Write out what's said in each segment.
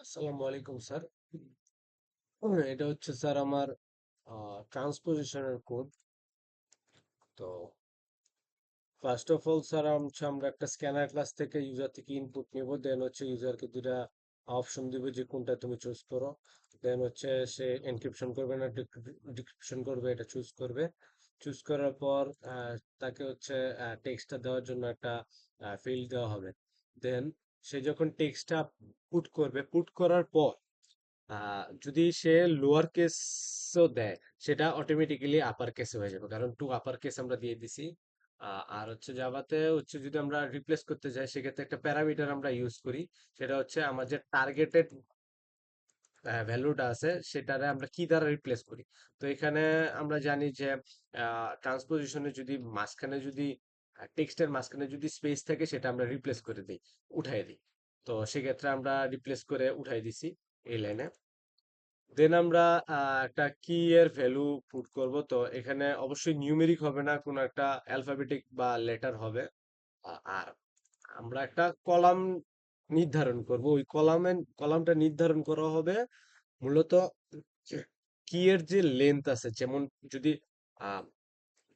আসসালামু আলাইকুম স্যার। এটা হচ্ছে স্যার আমার ট্রান্সপোজিশনের কোড। তো ফার্স্ট অফ অল স্যার হচ্ছে আমরা একটা স্ক্যানার ক্লাস থেকে ইউজার থেকে ইনপুট নিব, দেন হচ্ছে ইউজারকে দুটা অপশন দিব যে কোনটা তুমি চুজ করো। দেন হচ্ছে সে এনক্রিপশন করবে না ডিক্রিপশন করবে, এটা চুজ করবে। চুজ করার পর তাকে হচ্ছে টেক্সটটা দেওয়ার জন্য একটা ফিল্ড দেওয়া হবে। দেন সে যখন টেক্সটটা পুট করবে, পুট করার পর যদি সে লোয়ার কেসও দেয়, সেটা অটোমেটিক্যালি আপার কেসে হয়ে যাবে, কারণ টু আপার কেস আমরা দিয়ে দিছি। আর হচ্ছে জাভাতে হচ্ছে যদি আমরা রিপ্লেস করতে চাই, সেক্ষেত্রে একটা প্যারামিটার আমরা ইউজ করি। সেটা হচ্ছে আমার যে টার্গেটেড ভ্যালুটা আছে, সেটারে আমরা কি দ্বারা রিপ্লেস করি। তো এখানে আমরা জানি যে ট্রান্সপোজিশনে যদি মাঝখানে যদি টেক্সটের মাঝখানে যদি স্পেস থাকে, সেটা আমরা রিপ্লেস করে দিই, উঠাই দিই। তো সেক্ষেত্রে আমরা রিপ্লেস করে উঠাই দিছি এই লাইনে। দেন আমরা একটা কি এর ভ্যালু পুট করব। তো এখানে অবশ্যই নিউমেরিক হবে না, কোনো একটা অ্যালফাবেটিক বা লেটার হবে। আর আমরা একটা কলাম নির্ধারণ করব। ওই কলামটা নির্ধারণ করা হবে মূলত কি এর যে লেন্থ আছে, যেমন যদি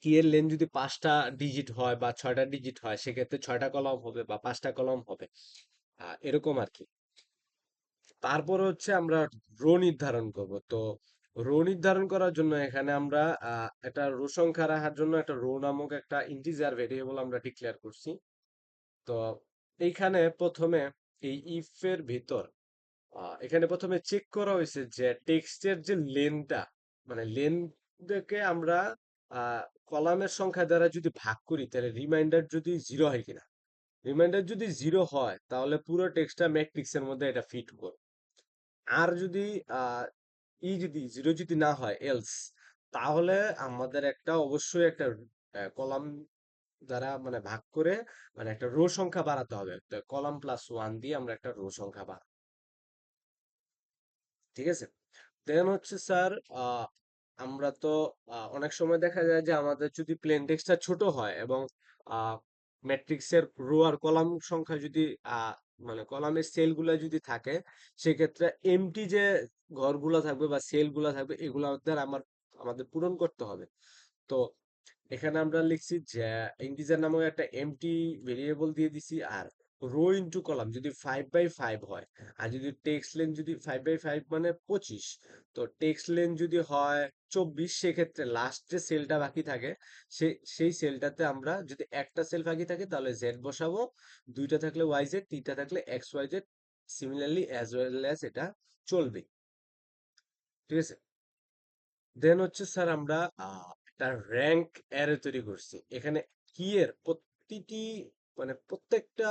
কি এর লেন্থ যদি 5টা ডিজিট হয় বা 6টা ডিজিট হয়, সেক্ষেত্রে 6টা কলাম হবে বা 5টা কলাম হবে, এরকম আর কি। তারপর হচ্ছে আমরা রো নির্ধারণ করব। তো রো নির্ধারণ করার জন্য এখানে আমরা একটা রো সংখ্যা রাখার জন্য একটা রো নামক একটা ইন্টিজার ভেরিয়েবল আমরা ডিক্লেয়ার করছি। তো এইখানে প্রথমে এই ইফ এর ভিতর এখানে প্রথমে চেক করা হয়েছে যে টেক্সটের যে লেনটা, মানে লেনটাকে আমরা কলামের সংখ্যা দ্বারা যদি ভাগ করি, তাহলে রিমাইন্ডার যদি জিরো হয় কিনা। রিমাইন্ডার যদি জিরো হয়, তাহলে পুরো টেক্সটটা ম্যাট্রিক্সের মধ্যে এটা ফিট করবে। আর যদি আহ যদি জিরো যদি না হয়, এলস, তাহলে আমাদের একটা অবশ্যই একটা কলাম দ্বারা মানে ভাগ করে, মানে একটা রো সংখ্যা বাড়াতে হবে। তো কলাম প্লাস ওয়ান দিয়ে আমরা একটা রো সংখ্যা বাড়াবো। ঠিক আছে। দেন হচ্ছে স্যার, আমরা তো অনেক সময় দেখা যায় যে আমাদের যদি প্লেন টেক্সটটা ছোট হয় এবং ম্যাট্রিক্সের রো আর কলাম সংখ্যা যদি মানে কলামের সেলগুলো যদি থাকে, সেক্ষেত্রে এমটি যে ঘরগুলো থাকবে বা সেলগুলো থাকবে, এগুলো আমাদের পূরণ করতে হবে। তো এখানে আমরা লিখছি যে ইন্টিজার নামক একটা এমটি ভেরিয়েবল দিয়ে দিছি। আর রো ইনটু কলাম যদি 5/5 হয়, আর যদি টেক্সট লেন্থ যদি 5/5 মানে 25, তো টেক্সট লেন্থ যদি হয় 24, সেক্ষেত্রে লাস্ট যে সেলটা বাকি থাকে, সেই সেলটাতে আমরা যদি একটা সেল বাকি থাকে, তাহলে জেড বসাবো। দুইটা থাকলে ওয়াই জেড, তিনটা থাকলে X Y Z, similarly as well as এটা চলবে। ঠিক আছে। দেন হচ্ছে স্যার আমরা একটা র্যাঙ্ক অ্যারে তৈরি করছি। এখানে কি এর প্রতিটি মানে প্রত্যেকটা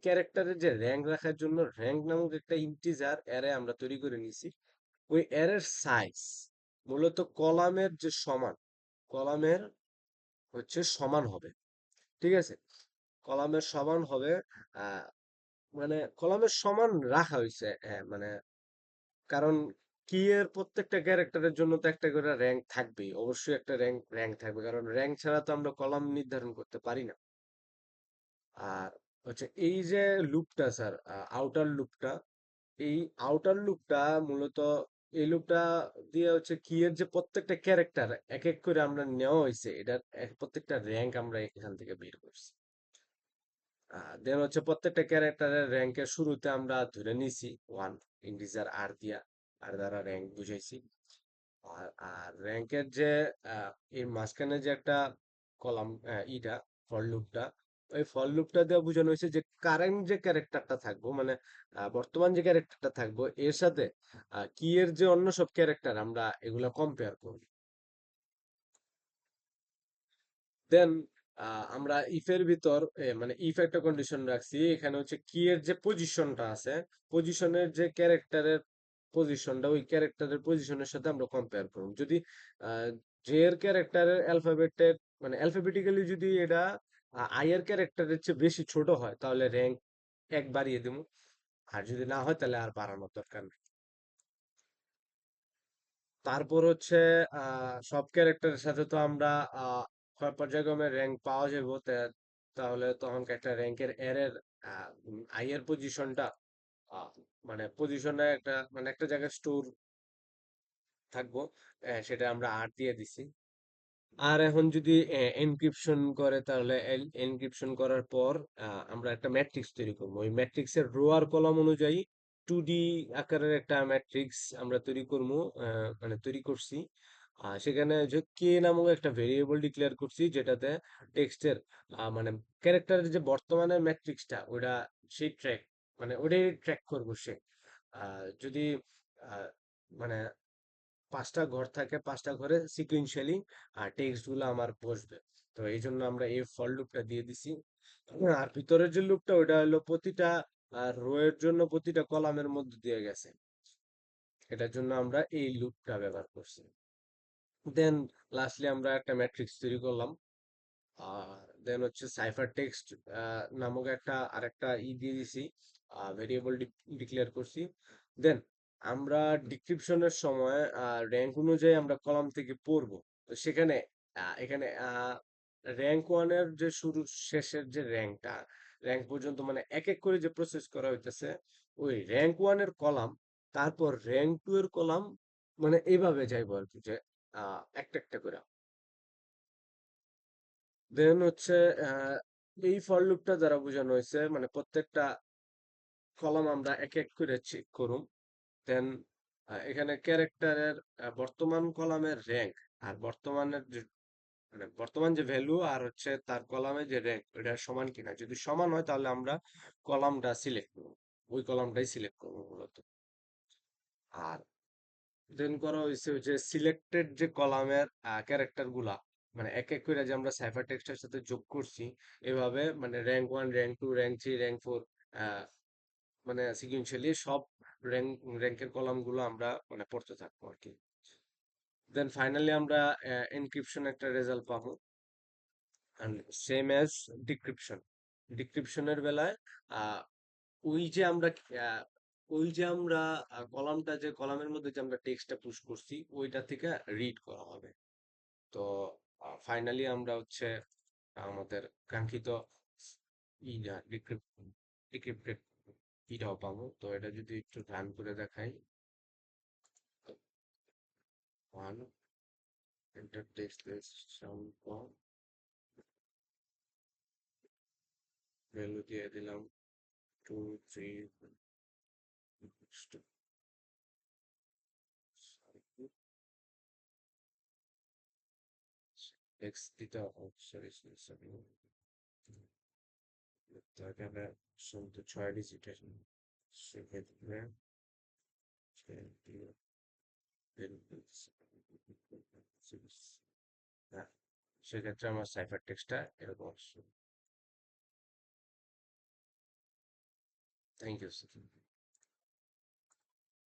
ক্যারেক্টারের যে র্যাঙ্ক রাখার জন্য র্যাঙ্ক নামক একটা ইন্টিজার অ্যারে আমরা তৈরি করে নিয়েছি। ওই অ্যারের সাইজ মূলত কলামের যে সমান, কলামের হচ্ছে সমান হবে। ঠিক আছে। কলামের সমান হবে। আহ মানে কলামের সমান রাখা হয়েছে, হ্যাঁ, মানে কারণ কি এর প্রত্যেকটা ক্যারেক্টারের জন্য তো একটা করে র্যাঙ্ক থাকবেই, অবশ্যই একটা র্যাঙ্ক থাকবে, কারণ র্যাঙ্ক ছাড়া তো আমরা কলাম নির্ধারণ করতে পারি না। আর হচ্ছে এই যে লুপটা স্যার, আউটার লুপটা, এই আউটার লুপটা মূলত এই লুপটা দিয়ে হচ্ছে কি এর যে প্রত্যেকটা ক্যারেক্টার এক এক করে আমরা নেওয়া হয়েছে, এটার প্রত্যেকটা র্যাঙ্ক আমরা এখান থেকে বের করছি। দেন হচ্ছে প্রত্যেকটা ক্যারেক্টারের র্যাঙ্কের শুরুতে আমরা ধরে নিছি ওয়ান, ইন্টিজার আর দিয়া, আর দ্বারা র্যাঙ্ক বুঝাইছি। আর আর র্যাঙ্কের যে এর মাঝখানে যে একটা কলাম, ইটা ফর লুপটা, ওই ফর লুপটা দিয়ে বোঝানো হয়েছে যে কারেন্ট যে ক্যারেক্টারটা থাকবো, মানে বর্তমান যে ক্যারেক্টারটা থাকবো, এর সাথে কি এর যে অন্য সব ক্যারেক্টার আমরা এগুলা কম্পেয়ার করব। দেন আমরা ইফের ভিতর মানে ইফ একটা কন্ডিশন রাখছি। এখানে হচ্ছে কি এর যে পজিশনটা আছে, পজিশনের যে ক্যারেক্টারের পজিশনটা, ওই ক্যারেক্টারের পজিশনের সাথে আমরা কম্পেয়ার করব। যদি জে এর ক্যারেক্টারের অ্যালফাবেটের মানে অ্যালফাবেটিক্যালি যদি এটা আই এর ক্যারেক্টারের চেয়ে বেশি ছোট হয়, তাহলে র্যাঙ্ক এক বাড়িয়ে দেবো। আর যদি না হয়, তাহলে আর বাড়ানোর দরকার নেই। তারপর হচ্ছে সব ক্যারেক্টারের সাথে তো আমরা পর্যায়ক্রমে র্যাঙ্ক পাওয়া যাবে। তাহলে তখন একটা র্যাঙ্কের এর আই এর পজিশনটা আহ, মানে পজিশনে একটা মানে একটা জায়গায় স্টোর থাকবো, সেটা আমরা আর দিয়ে দিছি। আর এখন যদি এনক্রিপশন করে, তাহলে এনক্রিপশন করার পর আমরা একটা ম্যাট্রিক্স তৈরি করবো। ওই ম্যাট্রিক্সের রো আর কলাম অনুযায়ী 2D আকারের একটা ম্যাট্রিক্স আমরা তৈরি করবো, মানে তৈরি করছি। সেখানে যে কে নামক একটা ভেরিয়েবল ডিক্লেয়ার করছি, যেটাতে টেক্সটের মানে ক্যারেক্টারের যে বর্তমানে ম্যাট্রিক্সটা ওটা সেই ট্র্যাক, মানে ওটাই ট্র্যাক করবো সে। যদি আহ, মানে 5টা ঘর থাকে, 5টা ঘরে সিকুয়েন্সিয়ালি আর টেক্সট গুলো আমার বসবে। তো এই জন্য আমরা এই ফর লুপটা দিয়ে দিছি। আর ভিতরের যে লুপটা ওটা হলো প্রতিটা রো এর জন্য প্রতিটা কলামের মধ্যে দিয়ে গেছে, এটার জন্য আমরা এই লুপটা ব্যবহার করছি। দেন লাস্টলি আমরা একটা ম্যাট্রিক্স তৈরি করলাম। দেন হচ্ছে সাইফার টেক্সট নামক একটা আরেকটা দিয়ে দিছি, ভেরিয়েবল ডিক্লেয়ার করছি। দেন আমরা ডিসক্রিপশনের সময় র্যাঙ্ক অনুযায়ী আমরা কলাম থেকে পড়বো। তো সেখানে এখানে র্যাঙ্ক ওয়ানের যে শুরু শেষের যে র্যাঙ্ক পর্যন্ত মানে এক এক করে যে প্রসেস করা হইতেছে, ওই র্যাঙ্ক ওয়ানের কলাম, তারপর র্যাঙ্ক টু এর কলাম, মানে এইভাবে যাইবো আর কি, যে একটা একটা করে। দেন হচ্ছে আহ, এই ফর লুপটা দ্বারা বোঝানো হয়েছে মানে প্রত্যেকটা কলাম আমরা এক এক করে চেক করুম। দেন এখানে ক্যারেক্টারের বর্তমান কলামের র্যাঙ্ক আর বর্তমানের যে মানে বর্তমান যে ভ্যালু আর হচ্ছে তার কলামে যে র্যাঙ্ক এটা সমান কিনা, যদি সমান হয় তাহলে আমরা কলামটা সিলেক্ট করব, ওই কলামটাই সিলেক্ট করবো মূলত। আর দেন করা হয়েছে যে সিলেক্টেড যে কলামের ক্যারেক্টার গুলা, মানে এক এক করে যে আমরা সাইফার টেক্সটের সাথে যোগ করছি, এভাবে মানে rank one, rank two, rank three, rank four, মানে সিকুয়েন্সিয়ালি সব র্যাঙ্কের কলাম গুলো আমরা মানে পড়তে থাকবো আর কি। দেন ফাইনালি আমরা এনক্রিপশন একটা রেজাল্ট পাবো, সেম অ্যাজ ডিক্রিপশন। ডিক্রিপশনের বেলায় আহ, ওই যে আমরা আহ, ওই যে আমরা কলামটা, যে কলামের মধ্যে যে আমরা টেক্সটটা পুশ করছি ওইটা থেকে রিড করা হবে। তো ফাইনালি আমরা হচ্ছে আমাদের কাঙ্ক্ষিত ডিক্রিপ্টেড কিটাও পাবো। তো এটা যদি একটু রান করে দেখাই, one enter text sound, value দিয়ে দিলাম 2 3, টেক্সট দিতে সরি সরি সরি, এখানে শুনতে 6 ডিজিটের, সেক্ষেত্রে হ্যাঁ, সেক্ষেত্রে আমার সাইফার টেক্সটটা এরকম আসছে। Thank you.